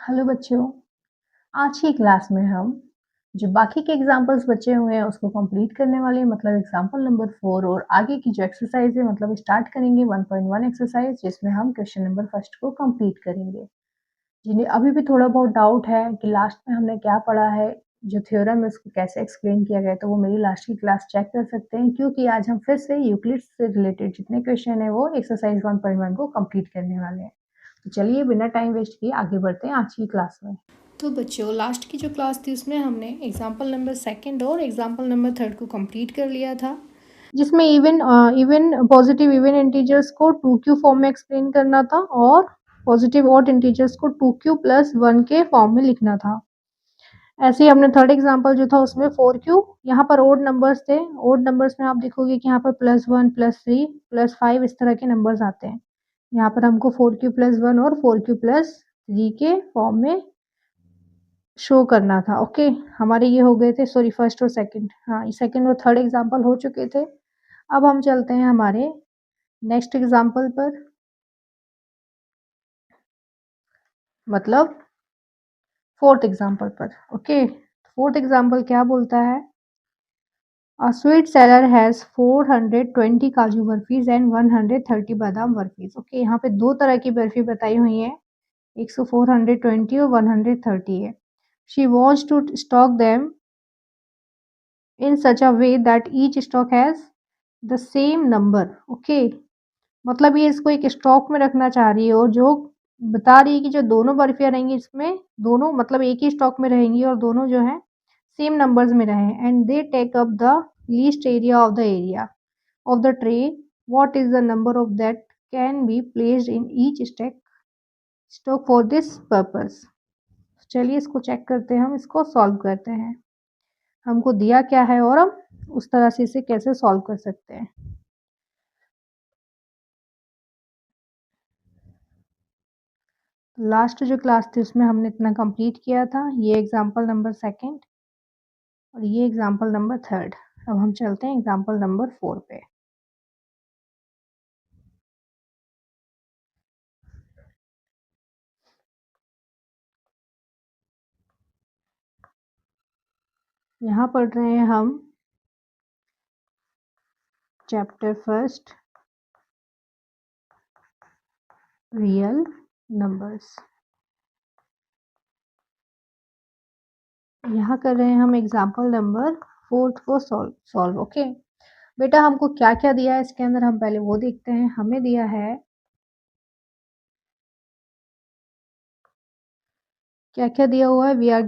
Hello बच्चों, आज की क्लास में हम जो बाकी के एग्जाम्पल्स बचे हुए हैं उसको कंप्लीट करने वाले हैं, मतलब एग्जाम्पल नंबर 4 और आगे की जो एक्सरसाइज है मतलब स्टार्ट करेंगे 1.1 एक्सरसाइज, जिसमें हम क्वेश्चन नंबर फर्स्ट को कंप्लीट करेंगे। जिन्हें अभी भी थोड़ा बहुत डाउट है कि लास्ट में हमने क्या पढ़ा है, जो थ्योरम है उसको कैसे एक्सप्लेन किया गया, तो वो मेरी लास्ट की क्लास चेक कर सकते हैं, क्योंकि आज हम फिर से यूक्लिड से रिलेटेड जितने क्वेश्चन है वो एक्सरसाइज 1.1 को कंप्लीट करने वाले हैं। तो चलिए बिना टाइम वेस्ट किए आगे बढ़ते हैं आज की क्लास में। तो बच्चों, लास्ट की जो क्लास थी उसमें हमने एग्जाम्पल नंबर सेकंड और एग्जाम्पल नंबर थर्ड को कंप्लीट कर लिया था, जिसमें इवन पॉजिटिव इवन इंटीजर्स को 2q फॉर्म में एक्सप्लेन करना था और पॉजिटिव ऑड इंटीजर्स को 2q प्लस 1 के फॉर्म में लिखना था। ऐसे ही हमने थर्ड एग्जाम्पल जो था उसमें 4q, यहाँ पर ओड नंबर्स थे। ओड नंबर्स में आप देखोगे कि यहाँ पर +1 +3 +5 इस तरह के नंबर्स आते हैं। यहाँ पर हमको 4q प्लस 1 और 4q प्लस 3 के फॉर्म में शो करना था। ओके, हमारे ये हो गए थे, सॉरी फर्स्ट और सेकंड, हाँ सेकंड और थर्ड एग्जाम्पल हो चुके थे। अब हम चलते हैं हमारे नेक्स्ट एग्जाम्पल पर, मतलब फोर्थ एग्जाम्पल पर। ओके, फोर्थ एग्जाम्पल क्या बोलता है? अ स्वीट सेलर हैज 420 काजू बर्फीज एंड 130 बादाम बर्फीज। ओके, यहाँ पे दो तरह की बर्फी बताई हुई है, एक 420 और 130 है। She wants to stock them in such a way that each stock has the same number. Okay, मतलब ये इसको एक स्टॉक में रखना चाह रही है और जो बता रही है कि जो दोनों बर्फियाँ रहेंगी इसमें दोनों मतलब एक ही स्टॉक में रहेंगी और दोनों जो है सेम नंबर्स में रहें, and they take up the least area of the tray. What is the number of that can be placed in each stock for this purpose. चलिए इसको चेक करते हैं, हम इसको सॉल्व करते हैं। हमको दिया क्या है और हम उस तरह से इसे कैसे सॉल्व कर सकते हैं। लास्ट जो क्लास थी उसमें हमने इतना कंप्लीट किया था, ये एग्जांपल नंबर सेकंड और ये एग्जांपल नंबर थर्ड। अब हम चलते हैं एग्जांपल नंबर 4 पे। यहाँ पढ़ रहे हैं हम चैप्टर फर्स्ट, रियल नंबर्स। यहाँ कर रहे हैं हम एग्जांपल नंबर 4 को सॉल्व। ओके बेटा, हमको क्या क्या दिया है इसके अंदर हम पहले वो देखते हैं। हमें दिया है क्या क्या दिया हुआ है। वी आर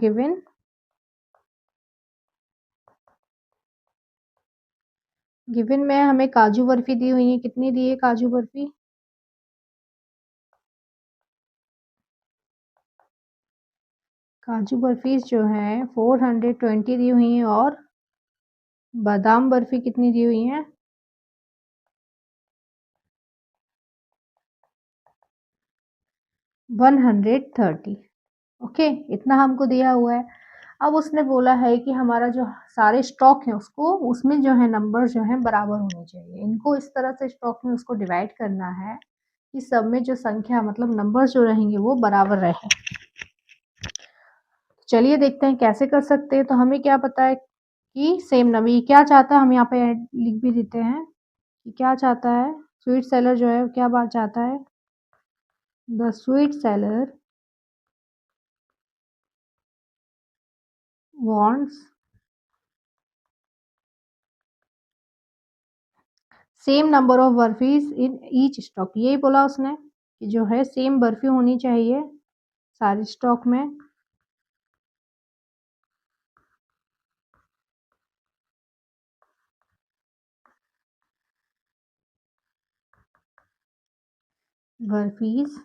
गिवन में हमें काजू बर्फी दी हुई है। कितनी दी है काजू बर्फी? काजू बर्फीज जो है 420 दी हुई हैं और बादाम बर्फी कितनी दी हुई है? 130। ओके, इतना हमको दिया हुआ है। अब उसने बोला है कि हमारा जो सारे स्टॉक है उसको उसमें जो है नंबर जो है बराबर होने चाहिए। इनको इस तरह से स्टॉक में उसको डिवाइड करना है कि सब में जो संख्या मतलब नंबर जो रहेंगे वो बराबर रहे। चलिए देखते हैं कैसे कर सकते हैं। तो हमें क्या पता है कि सेम नंबर, ये क्या चाहता है हम यहाँ पे लिख भी देते हैं कि क्या चाहता है। स्वीट सेलर जो है क्या बात चाहता है? The sweet seller wants same number of barfis in each stock. यही बोला उसने कि जो है सेम बर्फी होनी चाहिए सारे स्टॉक में। बर्फीज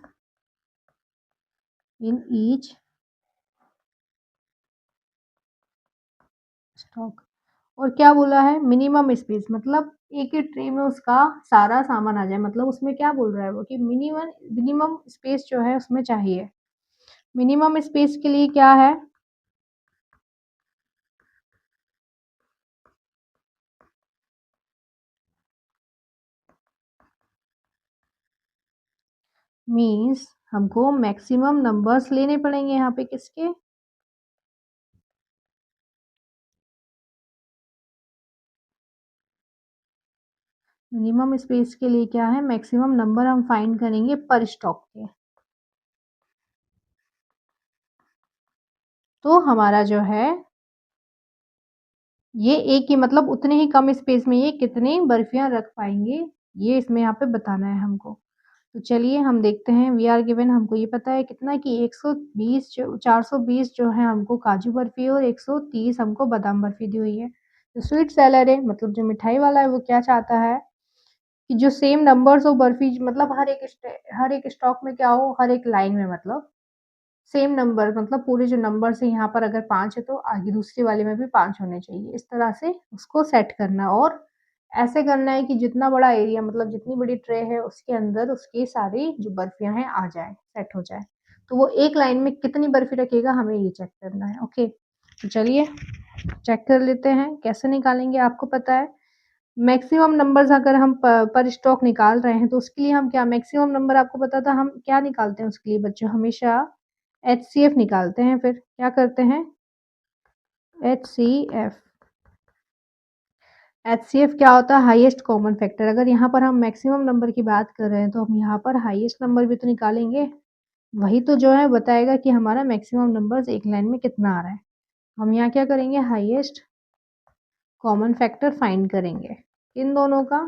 इन ईच स्टॉक। और क्या बोला है? मिनिमम स्पेस, मतलब एक ही ट्रे में उसका सारा सामान आ जाए। मतलब उसमें क्या बोल रहा है वो कि मिनिमम मिनिमम स्पेस जो है उसमें चाहिए। मिनिमम स्पेस के लिए क्या है? मीन्स हमको मैक्सिमम नंबर्स लेने पड़ेंगे यहाँ पे किसके? मिनिमम स्पेस के लिए क्या है, मैक्सिमम नंबर हम फाइंड करेंगे पर स्टॉक के। तो हमारा जो है ये एक ही मतलब उतने ही कम स्पेस में ये कितनी बर्फियाँ रख पाएँगे, ये इसमें यहाँ पे बताना है हमको। तो चलिए हम देखते हैं, वी आर गिवन हमको ये पता है कितना कि 120 जो 420 जो है हमको काजू बर्फी और 130 हमको बादाम बर्फी दी हुई है। जो स्वीट सेलर है मतलब जो मिठाई वाला है वो क्या चाहता है कि जो सेम नंबर्स हो बर्फी मतलब हर एक स्टॉक में क्या हो, हर एक लाइन में मतलब सेम नंबर मतलब पूरे जो नंबर्स हैं यहाँ पर अगर 5 है तो आगे दूसरी वाले में भी 5 होने चाहिए। इस तरह से उसको सेट करना है और ऐसे करना है कि जितना बड़ा एरिया मतलब जितनी बड़ी ट्रे है उसके अंदर उसकी सारी जो बर्फियाँ हैं आ जाए, सेट हो जाए। तो वो एक लाइन में कितनी बर्फी रखेगा हमें ये चेक करना है। ओके, तो चलिए चेक कर लेते हैं कैसे निकालेंगे आपको पता है। मैक्सिमम नंबर्स अगर हम पर स्टॉक निकाल रहे हैं तो उसके लिए हम क्या मैक्सिमम नंबर आपको पता था हम क्या निकालते हैं उसके लिए बच्चों हमेशा एचसीएफ निकालते हैं। फिर क्या करते हैं एचसीएफ। एचसीएफ क्या होता है हाईएस्ट कॉमन फैक्टर। अगर यहाँ पर हम मैक्सिमम नंबर की बात कर रहे हैं तो हम यहाँ पर हाईएस्ट नंबर भी तो निकालेंगे, वही तो जो है बताएगा कि हमारा मैक्सिमम नंबर्स एक लाइन में कितना आ रहा है। हम यहाँ क्या करेंगे हाईएस्ट कॉमन फैक्टर फाइंड करेंगे इन दोनों का,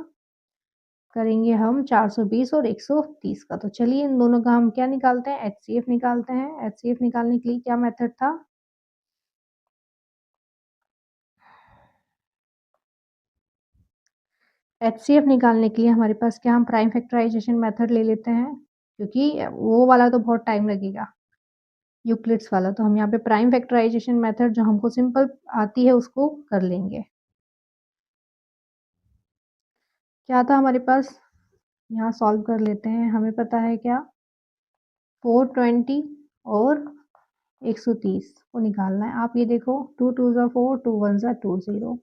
करेंगे हम 420 और 130 का। तो चलिए इन दोनों का हम क्या निकालते हैं एचसीएफ निकालते हैं। एचसीएफ निकालने के लिए क्या मेथड था, एचसीएफ निकालने के लिए हमारे पास क्या हम प्राइम फैक्टराइजेशन मेथड ले लेते हैं क्योंकि वो वाला तो बहुत टाइम लगेगा यूक्लिड्स वाला। तो हम यहाँ पे प्राइम फैक्टराइजेशन मेथड जो हमको सिंपल आती है उसको कर लेंगे। क्या था हमारे पास, यहाँ सॉल्व कर लेते हैं। हमें पता है क्या 420 और 130 को निकालना है। आप ये देखो 2 2 ज़ा 4 2 1 ज़ा 2 0।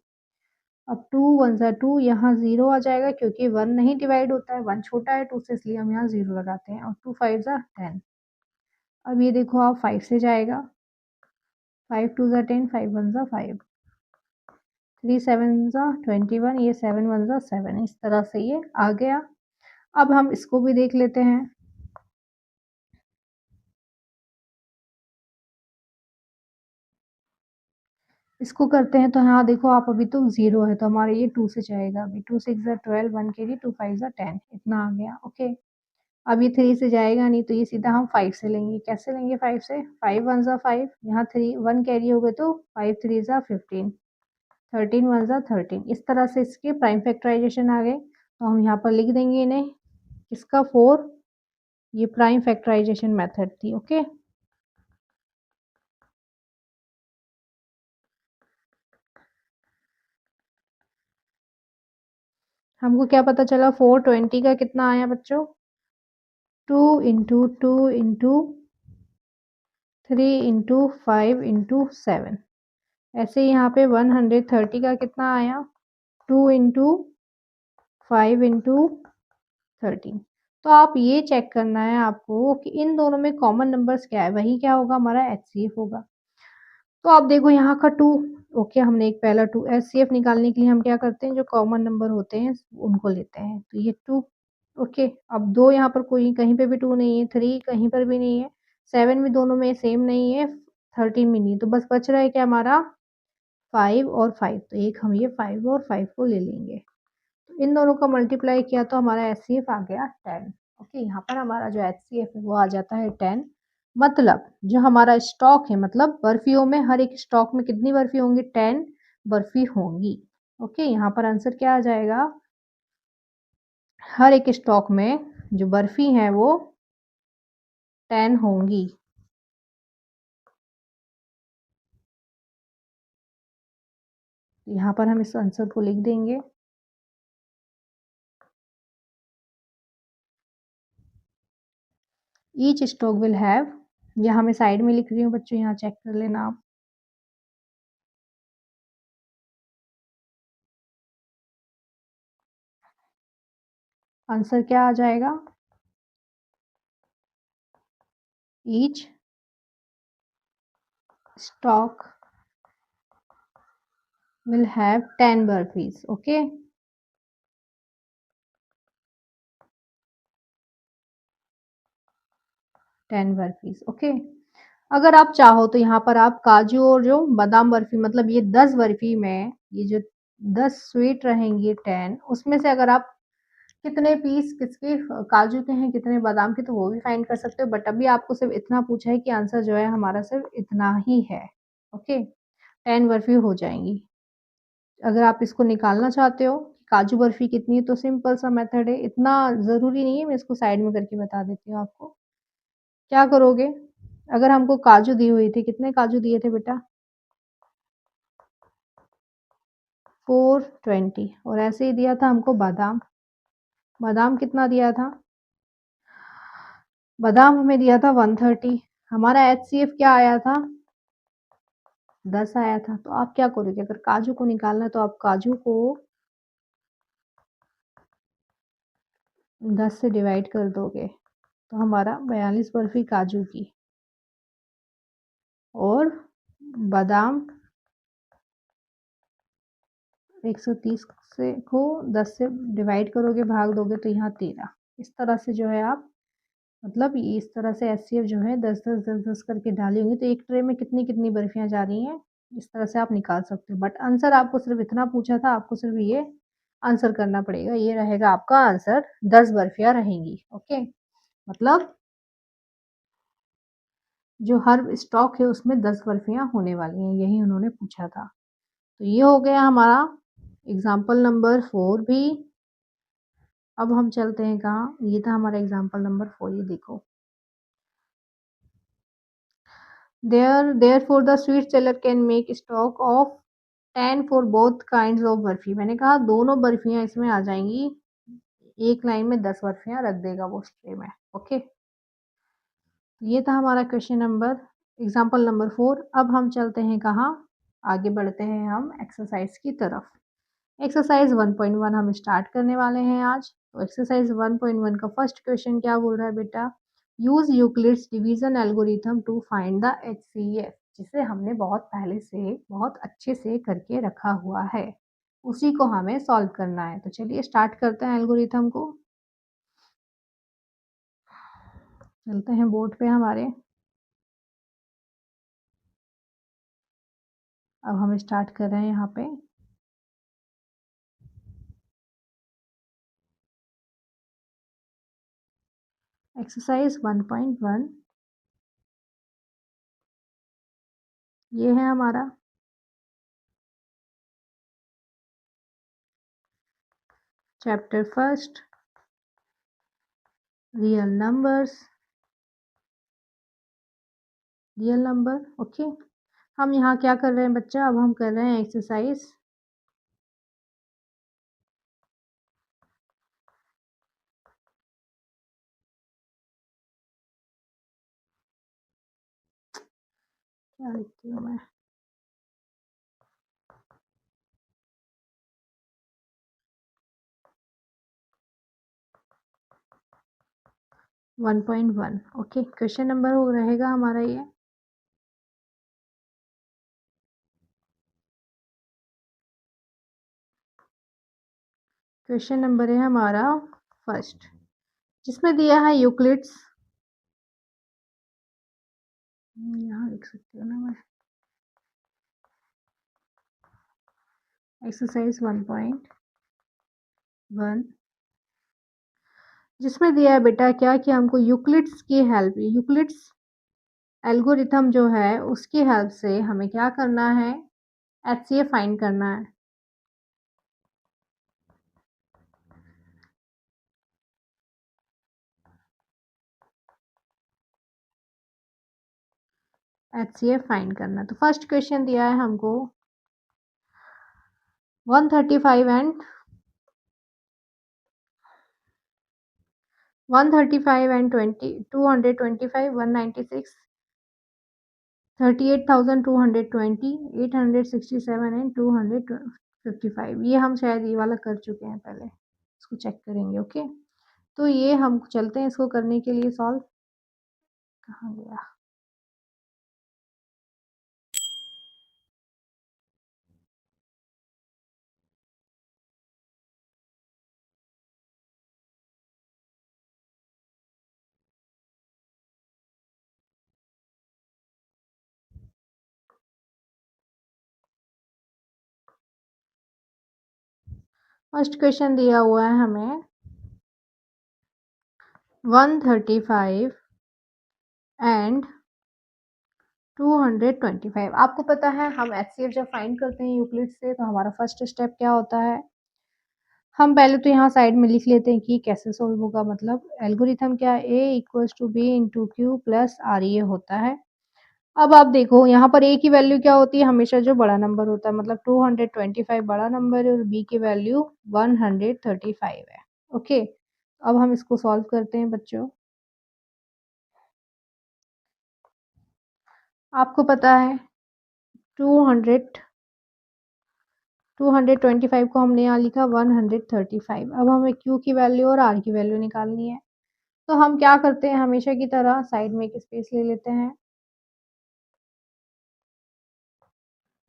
अब 2 1 ज़ा 2 यहाँ 0 आ जाएगा क्योंकि 1 नहीं डिवाइड होता है, 1 छोटा है 2 से इसलिए हम यहाँ 0 लगाते हैं और 2 5 ज़ा 10। अब ये देखो आप 5 से जाएगा 5 2 ज़ा 10 5 1 ज़ा 5 3 7 ज़ा 21 ये 7 1 ज़ा 7 इस तरह से ये आ गया। अब हम इसको भी देख लेते हैं। इसको करते हैं तो हाँ देखो आप अभी तो 0 है तो हमारे ये 2 से जाएगा। अभी 2 6 ज़ा 12 1 कैरी 2 5 ज़ा 10 इतना आ गया। ओके, अब ये 3 से जाएगा नहीं तो ये सीधा हम 5 से लेंगे। कैसे लेंगे 5 से 5 1 ज़ा 5 यहाँ 3 1 कैरी हो गए तो 5 3 ज़ा 15 13 1 ज़ा 13 इस तरह से इसके प्राइम फैक्टराइजेशन आ गए। तो हम यहाँ पर लिख देंगे इन्हें किसका 4 ये प्राइम फैक्टराइजेशन मेथड थी। ओके, हमको क्या पता चला 420 का कितना आया बच्चों 2 इंटू 2 इंटू 3 इंटू 5 इंटू 7। ऐसे यहाँ पे 130 का कितना आया 2 इंटू 5 इंटू 13। तो आप ये चेक करना है आपको कि इन दोनों में कॉमन नंबर्स क्या है, वही क्या होगा हमारा एचसीएफ होगा। तो आप देखो यहाँ का 2 ओके हमने एक पहला 2 एचसीएफ निकालने के लिए हम क्या करते हैं जो कॉमन नंबर होते हैं उनको लेते हैं। तो ये 2 ओके, अब 2 यहाँ पर कोई कहीं पे भी 2 नहीं है, 3 कहीं पर भी नहीं है, 7 भी दोनों में सेम नहीं है, 13 भी नहीं, तो बस बच रहा है क्या हमारा 5 और 5। तो एक हम ये 5 और 5 को ले लेंगे। तो इन दोनों का मल्टीप्लाई किया तो हमारा एचसीएफ आ गया 10। ओके, यहाँ पर हमारा जो एचसीएफ है वो आ जाता है 10। मतलब जो हमारा स्टॉक है मतलब बर्फियों में हर एक स्टॉक में कितनी बर्फी होंगी 10 बर्फी होंगी। ओके, यहाँ पर आंसर क्या आ जाएगा हर एक स्टॉक में जो बर्फी है वो 10 होंगी। यहाँ पर हम इस आंसर को लिख देंगे। ईच स्टॉक विल हैव, यहाँ मैं साइड में लिख रही हूँ बच्चों यहाँ चेक कर लेना आप। आंसर क्या आ जाएगा each stock will have 10 burpees. Okay, 10 बर्फीज। Okay, अगर आप चाहो तो यहाँ पर आप काजू और जो बादाम बर्फी मतलब ये 10 बर्फी में ये जो 10 स्वीट रहेंगी 10 उसमें से अगर आप कितने पीस किसके काजू के हैं कितने बादाम के तो वो भी फाइंड कर सकते हो, बट अभी आपको सिर्फ इतना पूछा है कि आंसर जो है हमारा सिर्फ इतना ही है। ओके, 10 बर्फी हो जाएंगी। अगर आप इसको निकालना चाहते हो काजू बर्फी कितनी है तो सिंपल सा मेथड है, इतना ज़रूरी नहीं है, मैं इसको साइड में करके बता देती हूँ आपको। क्या करोगे, अगर हमको काजू दी हुई थी, कितने काजू दिए थे बेटा? 420। और ऐसे ही दिया था हमको बादाम, बादाम कितना दिया था? बादाम हमें दिया था 130। हमारा एचसीएफ क्या आया था? 10 आया था। तो आप क्या करोगे, अगर काजू को निकालना है तो आप काजू को 10 से डिवाइड कर दोगे तो हमारा 42 बर्फी काजू की, और बादाम 130 से को 10 से डिवाइड करोगे भाग दोगे तो यहाँ 13। इस तरह से जो है आप मतलब इस तरह से एचसीएफ जो है 10-10 करके डाली होंगी तो एक ट्रे में कितनी कितनी बर्फियां जा रही हैं, इस तरह से आप निकाल सकते हो। बट आंसर आपको सिर्फ इतना पूछा था, आपको सिर्फ ये आंसर करना पड़ेगा, ये रहेगा आपका आंसर, 10 बर्फियां रहेंगी। ओके, मतलब जो हर स्टॉक है उसमें 10 बर्फियां होने वाली हैं, यही उन्होंने पूछा था। तो ये हो गया हमारा एग्जाम्पल नंबर 4 भी। अब हम चलते हैं कहाँ, ये था हमारा एग्जाम्पल नंबर 4, ये देखो। Therefore the sweet seller can make stock of 10 for both kinds of barfi. मैंने कहा दोनों बर्फियां इसमें आ जाएंगी, एक लाइन में 10 बर्फियां रख देगा वो ट्रे में। ओके, ये था हमारा क्वेश्चन नंबर एग्जाम्पल नंबर 4। अब हम चलते हैं कहाँ, आगे बढ़ते हैं हम एक्सरसाइज की तरफ। एक्सरसाइज 1.1 हम स्टार्ट करने वाले हैं आज। तो एक्सरसाइज 1.1 का फर्स्ट क्वेश्चन क्या बोल रहा है बेटा, use Euclid's division algorithm to find the HCF, जिसे हमने बहुत पहले से बहुत अच्छे से करके रखा हुआ है, उसी को हमें सॉल्व करना है। तो चलिए स्टार्ट करते हैं एल्गोरिथम को, चलते हैं बोर्ड पे हमारे। अब हम स्टार्ट कर रहे हैं यहाँ पे। एक्सरसाइज 1.1 ये है हमारा chapter first, real numbers, real number. Okay, हम यहाँ क्या कर रहे हैं बच्चा, अब हम कर रहे हैं एक्सरसाइज क्या लिखती हूँ मैं, one point one. Okay, question number हो रहेगा हमारा ये, क्वेश्चन नंबर है हमारा फर्स्ट, जिसमें दिया है यूक्लिड्स, यहाँ लिख सकती हूँ ना मैं, एक्सरसाइज 1.1, जिसमें दिया है बेटा क्या कि हमको यूक्लिड्स की हेल्प, यूक्लिड्स एल्गोरिथम जो है उसकी हेल्प से हमें क्या करना है, एचसीएफ फाइंड करना है। एचसीएफ फाइंड करना है। तो फर्स्ट क्वेश्चन दिया है हमको 135 एंड 135 and 20 225 196 38,220 867 एंड 255, ये हम शायद ये वाला कर चुके हैं पहले, इसको चेक करेंगे। ओके, तो ये हम चलते हैं इसको करने के लिए सॉल्व। कहाँ गया? फर्स्ट क्वेश्चन दिया हुआ है हमें 135 एंड 225। आपको पता है हम एचसीएफ जब फाइंड करते हैं यूक्लिड से तो हमारा फर्स्ट स्टेप क्या होता है? हम पहले तो यहाँ साइड में लिख लेते हैं कि कैसे सोल्व होगा। मतलब एल्गोरिथम क्या है, ए equals to B into Q plus are ये होता है। अब आप देखो यहाँ पर ए की वैल्यू क्या होती है, हमेशा जो बड़ा नंबर होता है, मतलब 225 बड़ा नंबर है और बी की वैल्यू 135 है। ओके, अब हम इसको सॉल्व करते हैं बच्चों। आपको पता है 200 225 को हमने यहाँ लिखा 135। अब हमें क्यू की वैल्यू और आर की वैल्यू निकालनी है। तो हम क्या करते हैं, हमेशा की तरह साइड में एक स्पेस ले लेते हैं।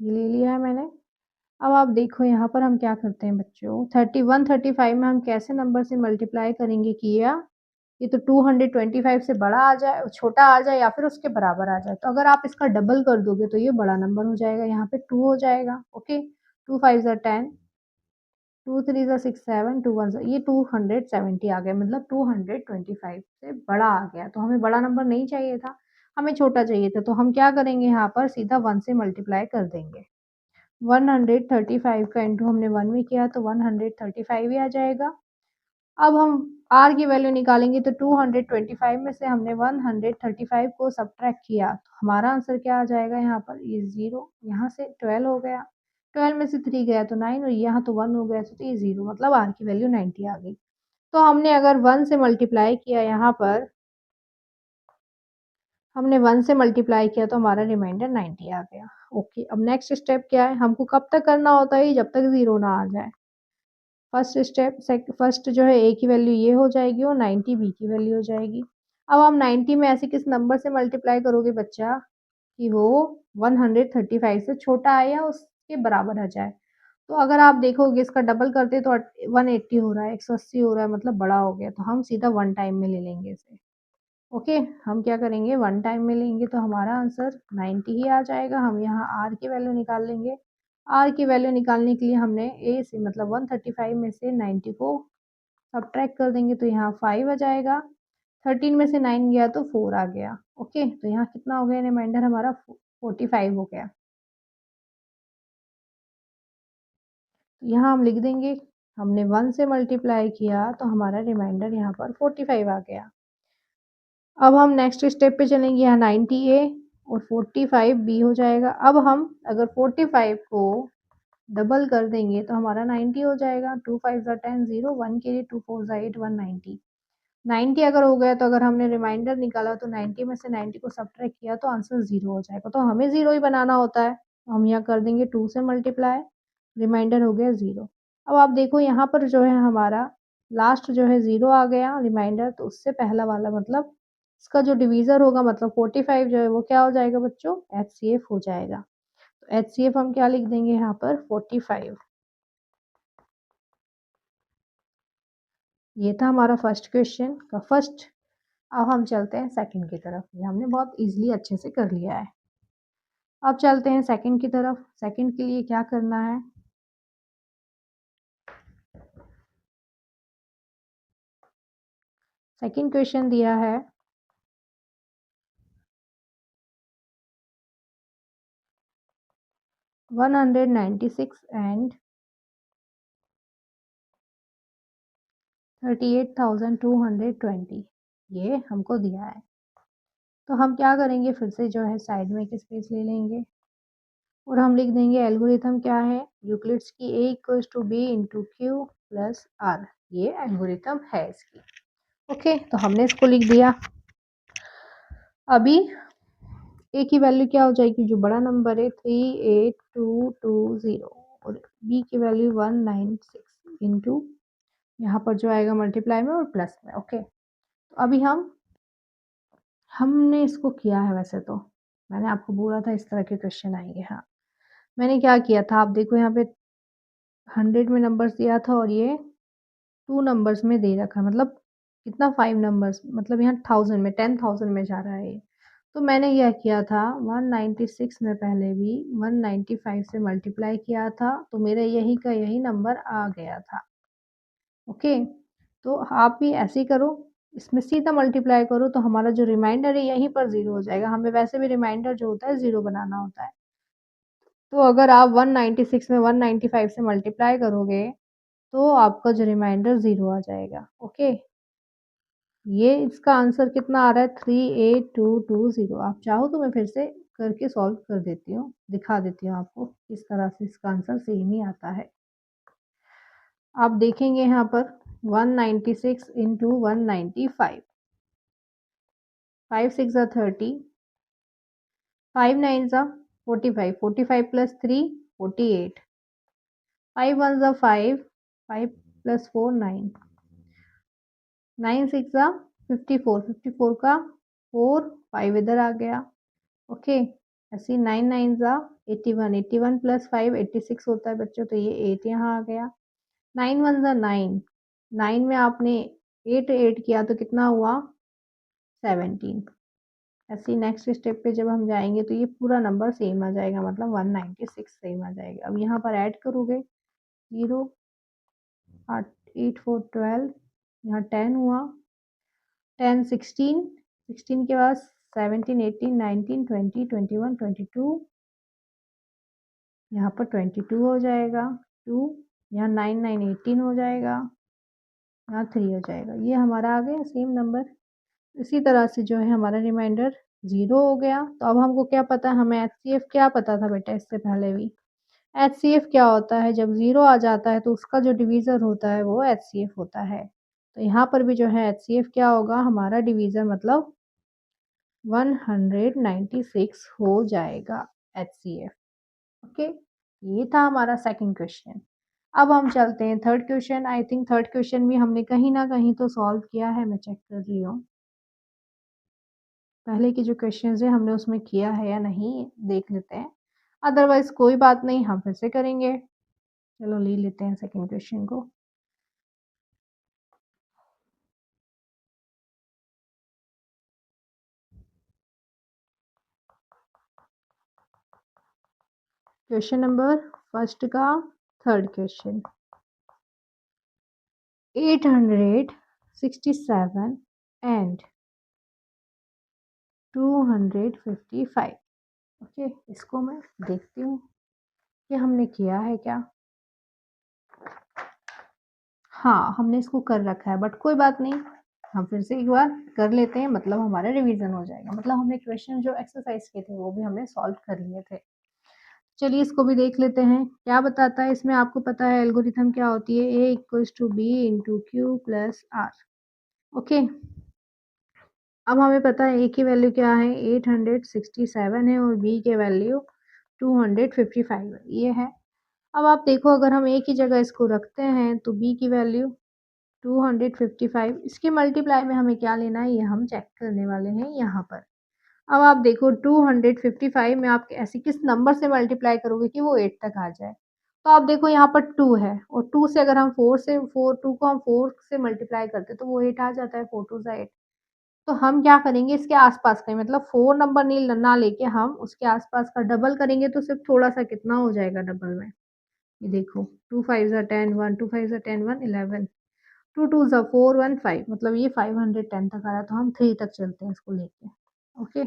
ये ले लिया है मैंने। अब आप देखो यहाँ पर हम क्या करते हैं बच्चों, 135 में हम कैसे नंबर से मल्टीप्लाई करेंगे किया, ये तो 225 से बड़ा आ जाए, छोटा आ जाए या फिर उसके बराबर आ जाए। तो अगर आप इसका डबल कर दोगे तो ये बड़ा नंबर हो जाएगा, यहाँ पे 2 हो जाएगा। ओके, 2 5 ज़ा 10, 2 3 ज़ा 6 7, 2 1 ज़ा, ये 270 आ गया, मतलब 225 से बड़ा आ गया। तो हमें बड़ा नंबर नहीं चाहिए था, हमें छोटा चाहिए था। तो हम क्या करेंगे, यहाँ पर सीधा 1 से मल्टीप्लाई कर देंगे। 135 का इंटू हमने 1 में किया तो 135 ही आ जाएगा। अब हम r की वैल्यू निकालेंगे तो 225 में से हमने 135 को सब्ट्रैक्ट किया तो हमारा आंसर क्या आ जाएगा, यहाँ पर ये 0, यहाँ से 12 हो गया, 12 में से 3 गया तो 9 और यहाँ तो 1 हो गया तो ये 0, मतलब r की वैल्यू 90 आ गई। तो हमने अगर 1 से मल्टीप्लाई किया, यहाँ पर हमने 1 से मल्टीप्लाई किया तो हमारा रिमाइंडर 90 आ गया। ओके, अब नेक्स्ट स्टेप क्या है, हमको कब तक करना होता है, जब तक 0 ना आ जाए। फर्स्ट स्टेप फर्स्ट जो है ए की वैल्यू ये हो जाएगी और 90 बी की वैल्यू हो जाएगी। अब हम 90 में ऐसे किस नंबर से मल्टीप्लाई करोगे बच्चा कि वो 135 से छोटा आए या उसके बराबर आ जाए। तो अगर आप देखोगे इसका डबल करते तो 180 हो रहा है, 180 हो रहा है, मतलब बड़ा हो गया। तो हम सीधा वन टाइम में ले लेंगे इसे। ओके, हम क्या करेंगे, वन टाइम में लेंगे तो हमारा आंसर 90 ही आ जाएगा। हम यहाँ आर की वैल्यू निकाल लेंगे। आर की वैल्यू निकालने के लिए हमने ए से मतलब 135 में से 90 को सब्ट्रैक्ट कर देंगे तो यहाँ 5 आ जाएगा। 13 में से 9 गया तो 4 आ गया। ओके, तो यहाँ कितना हो गया, रिमाइंडर हमारा 45 हो गया। तो यहाँ हम लिख देंगे, हमने 1 से मल्टीप्लाई किया तो हमारा रिमाइंडर यहाँ पर 45 आ गया। अब हम नेक्स्ट स्टेप पे चलेंगे, यहाँ 90 ए और 45 बी हो जाएगा। अब हम अगर 45 को डबल कर देंगे तो हमारा 90 हो जाएगा। 2 5 ज़ा 10, 0 1 के लिए 2 4 ज़ा 8, 190। 90 अगर हो गया तो अगर हमने रिमाइंडर निकाला तो 90 में से 90 को सब्ट्रैक्ट किया तो आंसर 0 हो जाएगा। तो हमें 0 ही बनाना होता है, तो हम यहाँ कर देंगे 2 से मल्टीप्लाई, रिमाइंडर हो गया 0। अब आप देखो यहाँ पर जो है हमारा लास्ट जो है 0 आ गया रिमाइंडर, तो उससे पहला वाला मतलब इसका जो डिवीज़र होगा, मतलब 45 जो है वो क्या हो जाएगा बच्चों, एचसीएफ हो जाएगा। तो एचसीएफ हम क्या लिख देंगे यहाँ पर 45। ये था हमारा फर्स्ट क्वेश्चन का फर्स्ट। अब हम चलते हैं सेकंड की तरफ। ये हमने बहुत इजीली अच्छे से कर लिया है। अब चलते हैं सेकंड की तरफ। सेकंड के लिए क्या करना है, सेकंड क्वेश्चन दिया है 196 एंड 38,220 ये हमको दिया है। तो हम क्या करेंगे, फिर से जो है साइड में एक स्पेस ले लेंगे और हम लिख देंगे एल्गोरिथम क्या है, यूक्लिड्स की a equals to B into Q plus are, ये एल्गोरिथम है इसकी। ओके, तो हमने इसको लिख दिया। अभी ए की वैल्यू क्या हो जाएगी, जो बड़ा नंबर है 38220 और बी की वैल्यू 196 इंटू यहाँ पर जो आएगा मल्टीप्लाई में और प्लस में। ओके, तो अभी हम हमने इसको किया है वैसे तो। मैंने आपको बोला था इस तरह के क्वेश्चन आएँगे, हाँ। मैंने क्या किया था आप देखो यहाँ पे 100 में नंबर्स दिया था और ये 2 नंबर्स में दे रखा है मतलब कितना 5 नंबर्स मतलब यहाँ 1000 में 10,000 में जा रहा है ये। तो मैंने क्या किया था 196 में पहले भी 195 से मल्टीप्लाई किया था, तो मेरा यही का यही नंबर आ गया था। ओके? तो आप भी ऐसे ही करो, इसमें सीधा मल्टीप्लाई करो तो हमारा जो रिमाइंडर है यहीं पर 0 हो जाएगा। हमें वैसे भी रिमाइंडर जो होता है 0 बनाना होता है। तो अगर आप 196 में 195 से मल्टीप्लाई करोगे, तो आपका जो रिमाइंडर 0 आ जाएगा। ओके? ये इसका आंसर कितना आ रहा है 38220। आप चाहो तो मैं फिर से करके सॉल्व कर देती हूँ, दिखा देती हूँ आपको किस तरह से इसका आंसर सेम ही आता है। आप देखेंगे यहाँ पर 196 इंटू 195, 5 6 30, 5 9 45, 45 प्लस 3 48, 5 1 5, 5 प्लस 4 9, 9 6 54, 54 का 4 5 इधर आ गया। ओके, ऐसे 9 9 81, 81 प्लस 5 86 होता है बच्चों, तो ये 8 यहाँ आ गया। 9 1 9, 9 में आपने 8 ऐड किया तो कितना हुआ 17। ऐसे नेक्स्ट स्टेप पे जब हम जाएंगे तो ये पूरा नंबर सेम आ जाएगा मतलब 196 सेम आ जाएगा। अब यहाँ पर ऐड करोगे 0 8 8 4 12, यहाँ 10 हुआ, 10 16, 16 के बाद 17 18 19 20 21 22, यहाँ पर 22 हो जाएगा 2, यहाँ 9 9 18 हो जाएगा, यहाँ 3 हो जाएगा। ये हमारा आ गया सेम नंबर। इसी तरह से जो है हमारा रिमाइंडर 0 हो गया। तो अब हमको क्या पता है, हमें एचसीएफ क्या पता था बेटा इससे पहले भी। एचसीएफ क्या होता है, जब 0 आ जाता है तो उसका जो डिवीज़र होता है वो एचसीएफ होता है। तो यहाँ पर भी जो है एचसीएफ क्या होगा, हमारा डिवीज़र मतलब 196 हो जाएगा एचसीएफ। ओके, ये था हमारा सेकंड क्वेश्चन। अब हम चलते हैं third question. I think third question भी हमने कहीं ना कहीं तो सॉल्व किया है, मैं चेक कर रही हूँ पहले के जो क्वेश्चंस है हमने उसमें किया है या नहीं, देख लेते हैं। अदरवाइज कोई बात नहीं, हम फिर से करेंगे। चलो ले लेते हैं सेकंड क्वेश्चन को। क्वेश्चन नंबर फर्स्ट का थर्ड क्वेश्चन, 867 एंड 255। ओके, इसको मैं देखती हूँ कि हमने किया है क्या। हाँ, हमने इसको कर रखा है बट कोई बात नहीं, हम फिर से एक बार कर लेते हैं, मतलब हमारा रिवीजन हो जाएगा। मतलब हमने क्वेश्चन जो एक्सरसाइज के थे वो भी हमने सॉल्व कर लिए थे। चलिए इसको भी देख लेते हैं क्या बताता है इसमें। आपको पता है एल्गोरिथम क्या होती है, ए equals to B into Q plus r. Okay, अब हमें पता है ए की वैल्यू क्या है 867 है और बी के वैल्यू 255 है, ये है। अब आप देखो अगर हम ए की जगह इसको रखते हैं तो बी की वैल्यू 255, इसके मल्टीप्लाई में हमें क्या लेना है ये हम चेक करने वाले हैं यहाँ पर। अब आप देखो 255 में आप ऐसे किस नंबर से मल्टीप्लाई करोगे कि वो 8 तक आ जाए। तो आप देखो यहाँ पर 2 है और 2 से अगर हम 2 को हम 4 से मल्टीप्लाई करते तो वो 8 आ जाता है, 4 2 ज़ा 8। तो हम क्या करेंगे इसके आस-पास का मतलब 4 नंबर नहीं ना लेके हम उसके आस-पास का डबल करेंगे तो सिर्फ थोड़ा-सा कितना हो जाएगा डबल में। ये देखो 2 5 ज़ा 10 1 2 5 ज़ा 10 1 11, 2 2 ज़ा 4 1 5, मतलब ये 510 तक आ रहा है, तो हम 3 तक चलते हैं इसको लेके। ओके,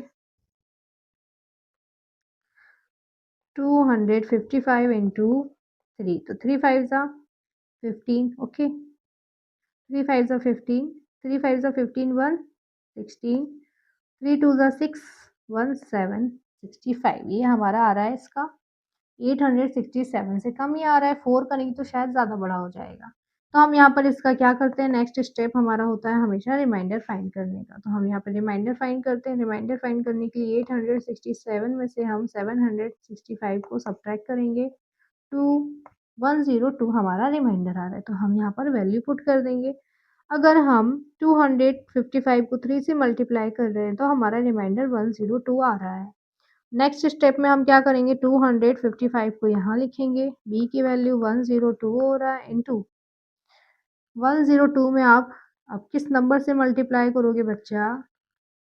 255 इंटू 3, तो 3 5 ज़ा 15। ओके, 3 5 ज़ा 15, 3 5 ज़ा 15 1 16, 3 2 ज़ा 6 1 7 65। ये हमारा आ रहा है इसका 867 से कम ही आ रहा है, 4 करेंगे तो शायद ज़्यादा बड़ा हो जाएगा। तो हम यहाँ पर इसका क्या करते हैं, नेक्स्ट स्टेप हमारा होता है हमेशा रिमाइंडर फाइंड करने का। तो हम यहाँ पर रिमाइंडर फाइंड करते हैं। रिमाइंडर फाइंड करने के लिए 867 में से हम 765 को सब्ट्रैक्ट करेंगे। 2102 हमारा रिमाइंडर आ रहा है, तो हम यहाँ पर वैल्यू पुट कर देंगे। अगर हम 255 को 3 से मल्टीप्लाई कर रहे हैं तो हमारा रिमाइंडर 102 आ रहा है। नेक्स्ट स्टेप में हम क्या करेंगे, 255 को यहाँ लिखेंगे, b की वैल्यू 102 हो रहा है इनटू 102 में आप अब किस नंबर से मल्टीप्लाई करोगे बच्चा,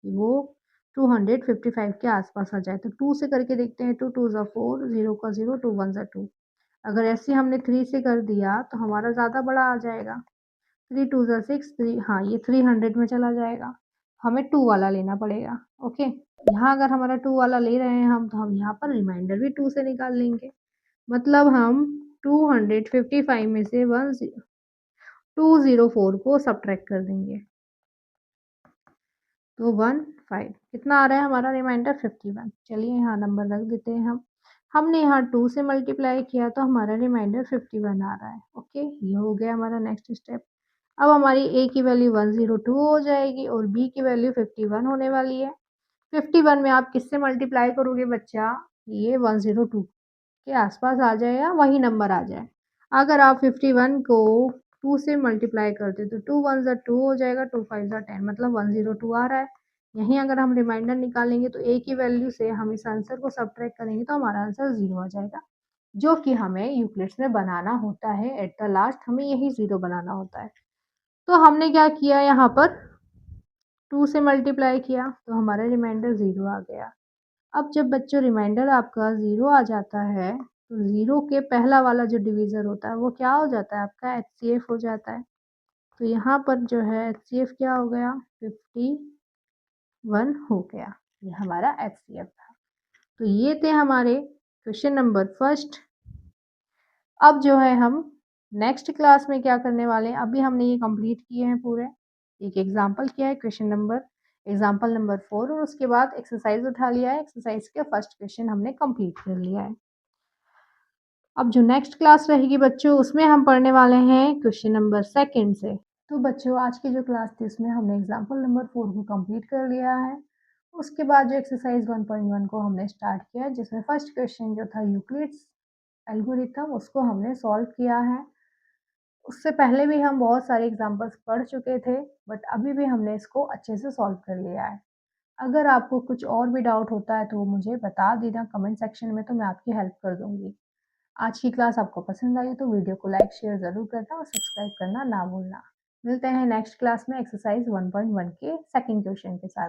वो 255 के आसपास आ जाए। तो 2 से करके देखते हैं, 2 2 ज़ा 4, 0 का 0, 2 1 ज़ा 2। अगर ऐसे हमने 3 से कर दिया तो हमारा ज़्यादा बड़ा आ जाएगा। 3 2 ज़ा 6, 3 हाँ, ये 300 में चला जाएगा। हमें 2 वाला लेना पड़ेगा, ओके। यहाँ अगर हमारा 2 वाला ले रहे हैं हम, तो हम यहाँ पर रिमाइंडर भी 2 से निकाल लेंगे। मतलब हम 255 में से 204 को सब्ट्रैक्ट कर देंगे। तो 15 कितना आ रहा है हमारा रिमाइंडर, 51। चलिए यहाँ नंबर रख देते हैं हम। हमने यहाँ 2 से मल्टीप्लाई किया तो हमारा रिमाइंडर 51 आ रहा है, ओके। ये हो गया हमारा नेक्स्ट स्टेप। अब हमारी a की वैल्यू 102 हो जाएगी और b की वैल्यू 51 होने वाली है। 51 में आप किससे मल्टीप्लाई करोगे बच्चा, ये 102 के आसपास आ जाए या वही नंबर आ जाए। अगर आप 51 को 2 से मल्टीप्लाई करते तो 2 1 ज़ा 2 हो जाएगा, 2 5 ज़ा 10, मतलब 102 आ रहा है। यहीं अगर हम रिमाइंडर निकालेंगे तो a की वैल्यू से हम इस आंसर को सब्ट्रैक्ट करेंगे तो हमारा आंसर 0 आ जाएगा, जो कि हमें यूक्लिड्स में बनाना होता है। एट द लास्ट हमें यही 0 बनाना होता है। तो हमने क्या किया, यहाँ पर 2 से मल्टीप्लाई किया तो हमारा रिमाइंडर 0 आ गया। अब जब बच्चों रिमाइंडर आपका 0 आ जाता है, तो 0 के पहला वाला जो डिवीज़र होता है वो क्या हो जाता है आपका, एचसीएफ हो जाता है। तो यहाँ पर जो है एचसीएफ क्या हो गया, 51 हो गया। ये हमारा एचसीएफ था। तो ये थे हमारे क्वेश्चन नंबर फर्स्ट। अब जो है हम नेक्स्ट क्लास में क्या करने वाले हैं, अभी हमने ये कंप्लीट किए हैं पूरे। एक एग्जाम्पल किया है, एग्जाम्पल नंबर 4, और उसके बाद एक्सरसाइज उठा लिया है। एक्सरसाइज के फर्स्ट क्वेश्चन हमने कंप्लीट कर लिया है। अब जो नेक्स्ट क्लास रहेगी बच्चों, उसमें हम पढ़ने वाले हैं क्वेश्चन नंबर सेकंड से। तो बच्चों आज की जो क्लास थी उसमें हमने एग्जाम्पल नंबर 4 को कंप्लीट कर लिया है। उसके बाद जो एक्सरसाइज 1.1 को हमने स्टार्ट किया, जिसमें फर्स्ट क्वेश्चन जो था यूक्लिड्स एल्गोरिथम, उसको हमने सॉल्व किया है। उससे पहले भी हम बहुत सारे एग्जाम्पल्स पढ़ चुके थे, बट अभी भी हमने इसको अच्छे से सॉल्व कर लिया है। अगर आपको कुछ और भी डाउट होता है तो वो मुझे बता देना कमेंट सेक्शन में, तो मैं आपकी हेल्प कर दूंगी। आज की क्लास आपको पसंद आई तो वीडियो को लाइक शेयर ज़रूर करना और सब्सक्राइब करना ना भूलना। मिलते हैं नेक्स्ट क्लास में एक्सरसाइज 1.1 के सेकंड क्वेश्चन के साथ।